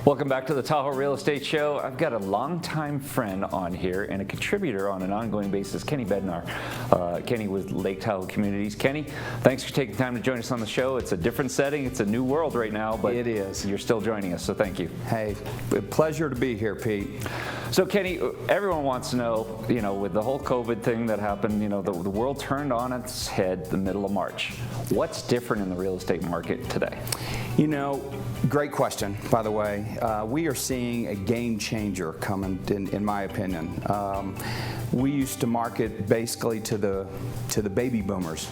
Welcome back to the Tahoe Real Estate Show. I've got a longtime friend on here and a contributor on an ongoing basis, Kenny Bednar. Kenny with Lake Tahoe Communities. Kenny, thanks for taking time to join us on the show. It's a different setting. It's a new world right now, but it is. You're still joining us, so thank you. Hey, pleasure to be here, Pete. So Kenny, everyone wants to know, with the whole COVID thing that happened, the world turned on its head the middle of March. What's different in the real estate market today? Great question, by the way. We are seeing a game changer coming, in my opinion. We used to market basically to the baby boomers,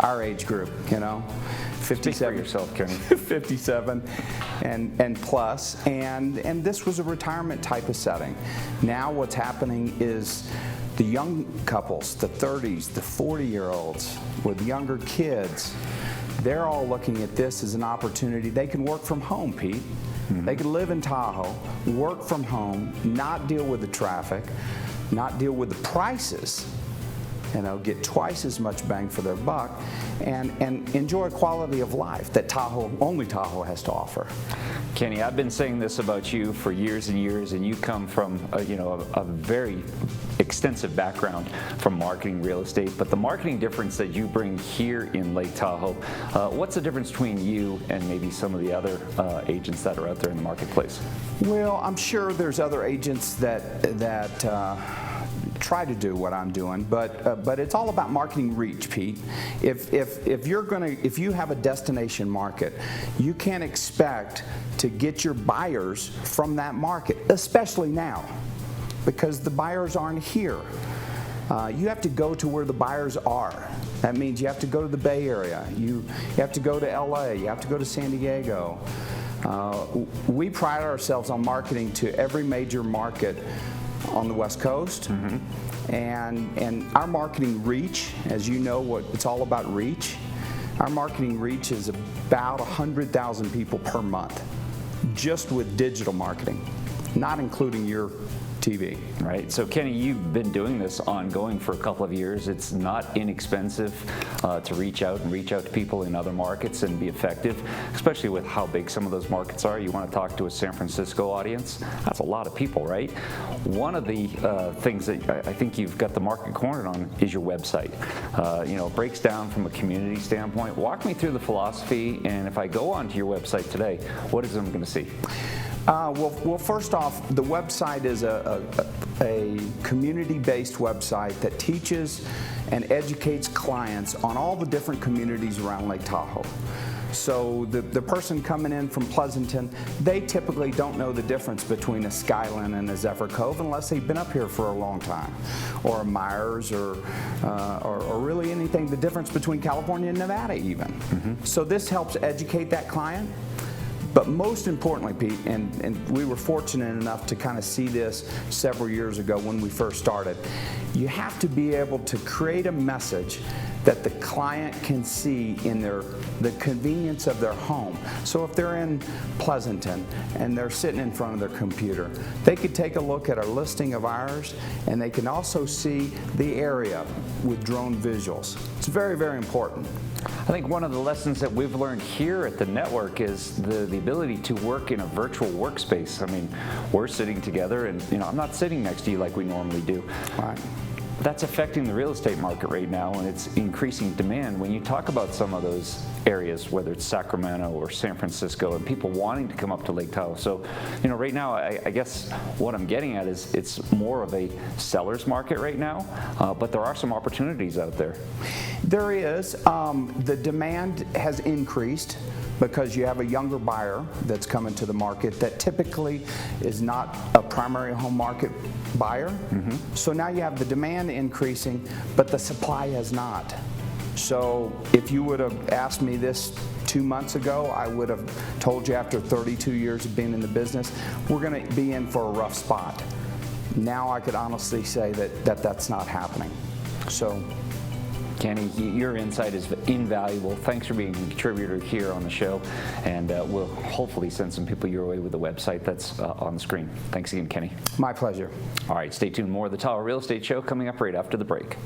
our age group, 57. Speak for yourself, Kenny. 57 and plus, and this was a retirement type of setting. Now what's happening is the young couples, the 30s, the 40-year-olds with younger kids, they're all looking at this as an opportunity. They can work from home, Pete. Mm-hmm. They can live in Tahoe, work from home, not deal with the traffic, not deal with the prices, get twice as much bang for their buck, and enjoy quality of life that only Tahoe has to offer. Kenny, I've been saying this about you for years and years, and you come from a very extensive background from marketing real estate, but the marketing difference that you bring here in Lake Tahoe, what's the difference between you and maybe some of the other agents that are out there in the marketplace? Well, I'm sure there's other agents that try to do what I'm doing, but it's all about marketing reach, Pete. If you have a destination market, you can't expect to get your buyers from that market, especially now, because the buyers aren't here. You have to go to where the buyers are. That means you have to go to the Bay Area, you have to go to LA, you have to go to San Diego. We pride ourselves on marketing to every major market on the West Coast, mm-hmm. and our marketing reach, as you know, it's all about reach. Our marketing reach is about 100,000 people per month, just with digital marketing, not including your TV. Right. So Kenny, you've been doing this ongoing for a couple of years. It's not inexpensive to reach out to people in other markets and be effective, especially with how big some of those markets are. You want to talk to a San Francisco audience? That's a lot of people, right? One of the things that I think you've got the market cornered on is your website. It breaks down from a community standpoint. Walk me through the philosophy, and if I go onto your website today, what is it I'm going to see? Well, first off, the website is a community-based website that teaches and educates clients on all the different communities around Lake Tahoe. So the person coming in from Pleasanton, they typically don't know the difference between a Skyline and a Zephyr Cove unless they've been up here for a long time, or a Myers, or really anything, the difference between California and Nevada even. Mm-hmm. So this helps educate that client. But most importantly, Pete, and we were fortunate enough to kind of see this several years ago when we first started, you have to be able to create a message that the client can see in the convenience of their home. So if they're in Pleasanton and they're sitting in front of their computer, they could take a look at our listing of ours, and they can also see the area with drone visuals. It's very, very important. I think one of the lessons that we've learned here at the network is the ability to work in a virtual workspace. I mean, we're sitting together, and I'm not sitting next to you like we normally do. Right. That's affecting the real estate market right now, and it's increasing demand. When you talk about some of those areas, whether it's Sacramento or San Francisco, and people wanting to come up to Lake Tahoe. So, right now, I guess what I'm getting at is it's more of a seller's market right now, but there are some opportunities out there. There is. The demand has increased because you have a younger buyer that's coming to the market that typically is not a primary home market buyer. Mm-hmm. So now you have the demand increasing, but the supply has not. So if you would have asked me this 2 months ago, I would have told you after 32 years of being in the business, we're going to be in for a rough spot. Now I could honestly say that that's not happening. So, Kenny, your insight is invaluable. Thanks for being a contributor here on the show, and we'll hopefully send some people your way with the website that's on the screen. Thanks again, Kenny. My pleasure. All right, stay tuned. More of the Tahoe Real Estate Show coming up right after the break.